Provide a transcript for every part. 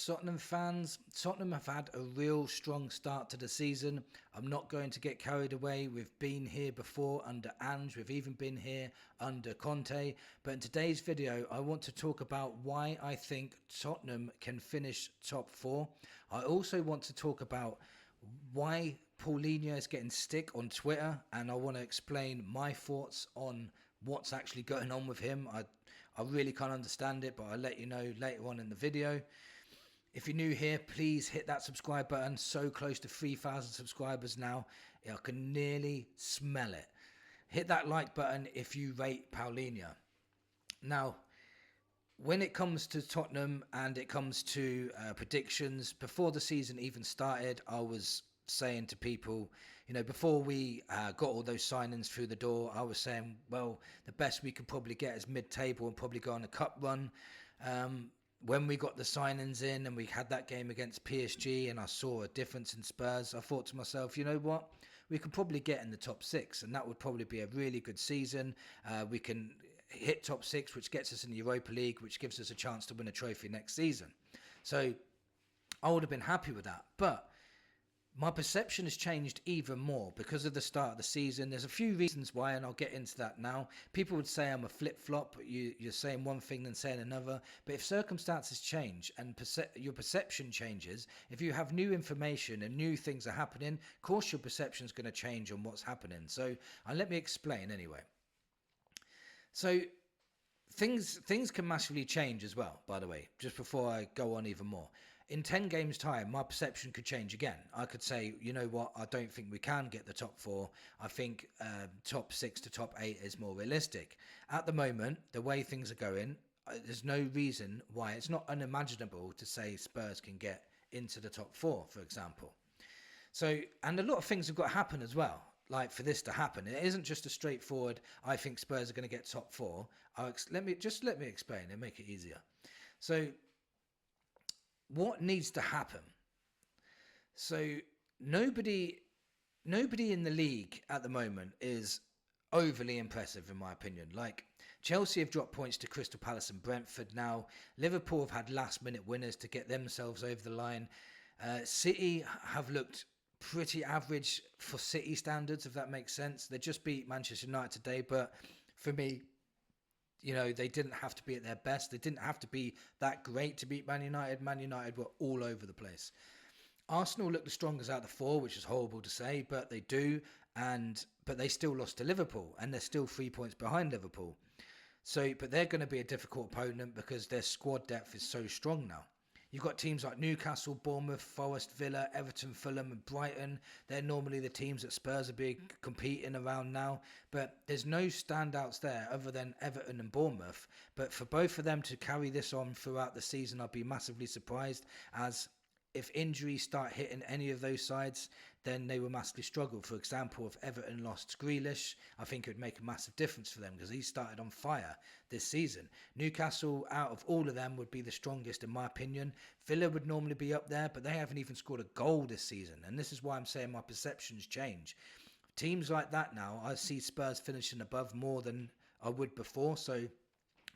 Tottenham fans. Tottenham have had a real strong start to the season. I'm not going to get carried away. We've been here before under Ange. We've even been here under Conte. But in today's video, I want to talk about why I think Tottenham can finish top four. I also want to talk about why Palhinha is getting stick on Twitter, and I want to explain my thoughts on what's actually going on with him. I really can't understand it, but I'll let you know later on in the video. If you're new here, please hit that subscribe button. So close to 3,000 subscribers now. I can nearly smell it. Hit that like button if you rate Palhinha. Now, when it comes to Tottenham and it comes to predictions, before the season even started, I was saying to people, before we got all those signings through the door, I was saying, well, the best we could probably get is mid-table and probably go on a cup run. When we got the signings in and we had that game against PSG and I saw a difference in Spurs, I thought to myself, you know what? We could probably get in the top six, and that would probably be a really good season. We can hit top six, which gets us in the Europa League, which gives us a chance to win a trophy next season. So I would have been happy with that. But my perception has changed even more because of the start of the season. There's a few reasons why, and I'll get into that now. People would say I'm a flip-flop. You're saying one thing then saying another. But if circumstances change and your perception changes, if you have new information and new things are happening, of course your perception is going to change on what's happening. So let me explain anyway. So things can massively change as well, by the way, just before I go on even more. In 10 games time, my perception could change again. I could say, you know what, I don't think we can get the top four. I think top 6 to top 8 is more realistic. At the moment, the way things are going, there's no reason why it's not unimaginable to say Spurs can get into the top 4, for example. So, and a lot of things have got to happen as well. Like for this to happen, it isn't just a straightforward, I think Spurs are going to get top 4. Let me explain and make it easier. So what needs to happen? So nobody in the league at the moment is overly impressive in my opinion. Like Chelsea have dropped points to Crystal Palace and Brentford now. Liverpool have had last minute winners to get themselves over the line. City have looked pretty average for City standards, if that makes sense. They just beat Manchester United today, but for me, they didn't have to be at their best. They didn't have to be that great to beat Man United. Man United were all over the place. Arsenal look the strongest out of the 4, which is horrible to say, but they do. But they still lost to Liverpool, and they're still 3 points behind Liverpool. But they're going to be a difficult opponent because their squad depth is so strong now. You've got teams like Newcastle, Bournemouth, Forest, Villa, Everton, Fulham and Brighton. They're normally the teams that Spurs are big competing around now. But there's no standouts there other than Everton and Bournemouth. But for both of them to carry this on throughout the season, I'd be massively surprised, as if injuries start hitting any of those sides, then they will massively struggle. For example, if Everton lost Grealish, I think it would make a massive difference for them because he started on fire this season. Newcastle, out of all of them, would be the strongest in my opinion. Villa would normally be up there, but they haven't even scored a goal this season. And this is why I'm saying my perceptions change. Teams like that now, I see Spurs finishing above more than I would before. So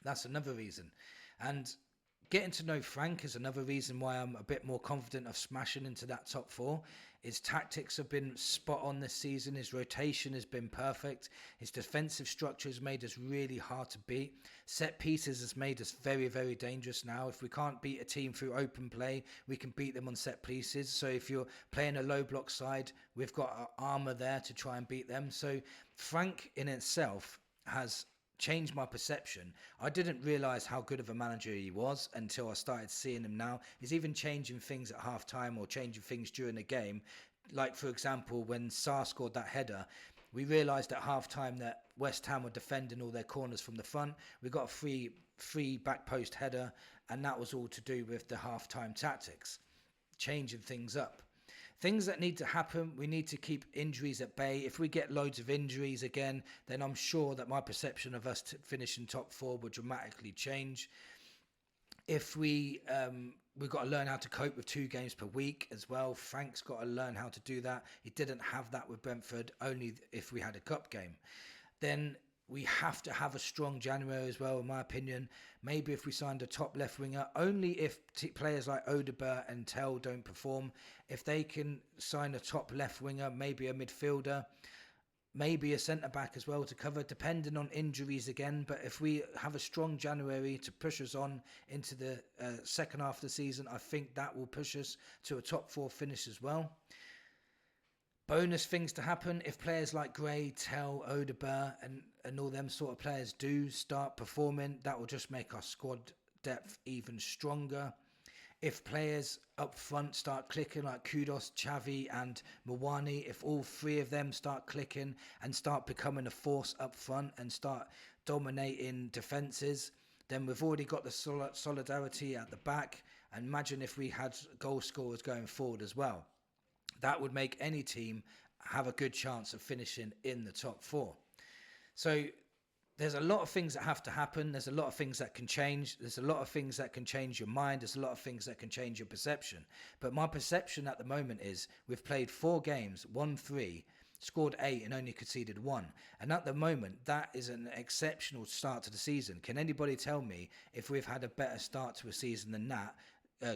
that's another reason. And getting to know Frank is another reason why I'm a bit more confident of smashing into that top 4. His tactics have been spot on this season. His rotation has been perfect. His defensive structure has made us really hard to beat. Set pieces has made us very, very dangerous now. If we can't beat a team through open play, we can beat them on set pieces. So if you're playing a low block side, we've got our armour there to try and beat them. So Frank in itself has changed my perception. I didn't realise how good of a manager he was until I started seeing him now. He's even changing things at half time or changing things during the game. Like, for example, when Sarr scored that header, we realised at half time that West Ham were defending all their corners from the front. We got a free back post header, and that was all to do with the half time tactics, changing things up. Things that need to happen, we need to keep injuries at bay. If we get loads of injuries again, then I'm sure that my perception of us finishing top 4 will dramatically change. If we've got to learn how to cope with 2 games per week as well. Frank's got to learn how to do that. He didn't have that with Brentford, only if we had a cup game. Then we have to have a strong January as well, in my opinion. Maybe if we signed a top left winger, only if players like Odegaard and Tell don't perform. If they can sign a top left winger, maybe a midfielder, maybe a centre back as well to cover, depending on injuries again. But if we have a strong January to push us on into the second half of the season, I think that will push us to a top 4 finish as well. Bonus things to happen if players like Gray, Tell, Odegaard and all them sort of players do start performing, that will just make our squad depth even stronger. If players up front start clicking like Kudos, Xavi and Mawani, if all 3 of them start clicking and start becoming a force up front and start dominating defences, then we've already got the solidarity at the back. And imagine if we had goal scorers going forward as well. That would make any team have a good chance of finishing in the top 4. So there's a lot of things that have to happen. There's a lot of things that can change. There's a lot of things that can change your mind. There's a lot of things that can change your perception. But my perception at the moment is we've played 4 games, won 3, scored 8 and only conceded 1. And at the moment, that is an exceptional start to the season. Can anybody tell me if we've had a better start to a season than that?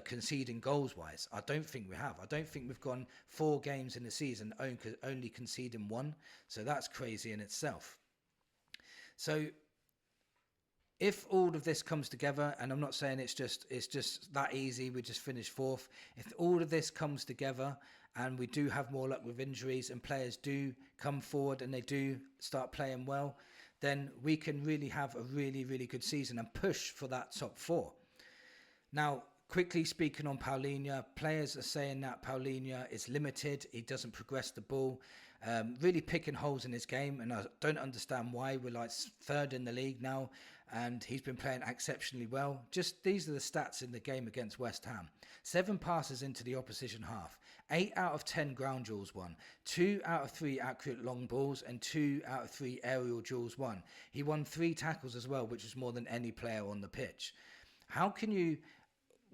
Conceding goals wise, I don't think we have. I don't think we've gone 4 games in the season only conceding 1. So that's crazy in itself. So if all of this comes together, and I'm not saying it's just that easy, we just finish 4th. If all of this comes together and we do have more luck with injuries and players do come forward and they do start playing well, then we can really have a really, really good season and push for that top 4. Now, quickly speaking on Palhinha, players are saying that Palhinha is limited. He doesn't progress the ball, really picking holes in his game. And I don't understand why. We're like 3rd in the league now, and he's been playing exceptionally well. Just these are the stats in the game against West Ham. 7 passes into the opposition half, 8 out of 10 ground duels won, 2 out of 3 accurate long balls, and 2 out of 3 aerial duels won. He won 3 tackles as well, which is more than any player on the pitch. How can you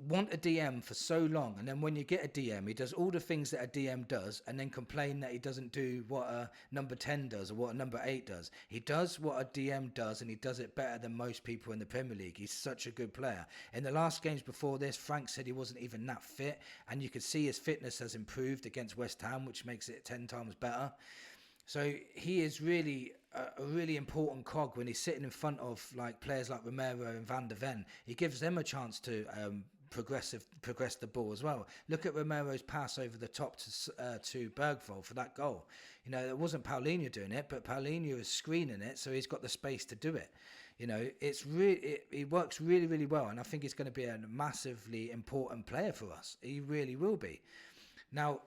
want a DM for so long, and then when you get a DM, he does all the things that a DM does, and then complain that he doesn't do what a number 10 does or what a number 8 does? He does what a DM does, and he does it better than most people in the Premier League. He's such a good player. In the last games before this, Frank said he wasn't even that fit, and you could see his fitness has improved against West Ham, which makes it 10 times better. So he is really a really important cog when he's sitting in front of like players like Romero and Van der Ven. He gives them a chance to progress the ball as well. Look at Romero's pass over the top to Bergvall for that goal. You know, it wasn't Palhinha doing it, but Palhinha is screening it, so he's got the space to do it. You know, it works really, really well, and I think he's going to be a massively important player for us. He really will be. Now,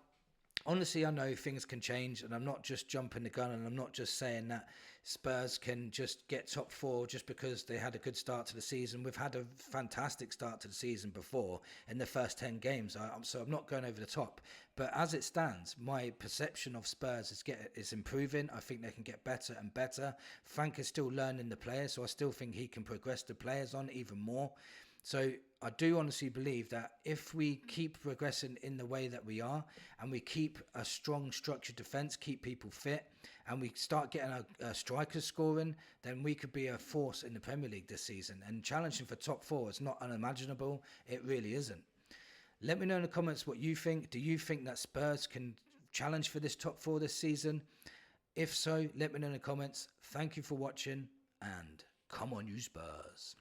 honestly, I know things can change, and I'm not just jumping the gun, and I'm not just saying that Spurs can just get top 4 just because they had a good start to the season. We've had a fantastic start to the season before in the first 10 games, so I'm not going over the top. But as it stands, my perception of Spurs is improving. I think they can get better and better. Frank is still learning the players, so I still think he can progress the players on even more. So I do honestly believe that if we keep progressing in the way that we are, and we keep a strong structured defence, keep people fit, and we start getting our strikers scoring, then we could be a force in the Premier League this season. And challenging for top 4 is not unimaginable. It really isn't. Let me know in the comments what you think. Do you think that Spurs can challenge for this top 4 this season? If so, let me know in the comments. Thank you for watching, and come on you Spurs.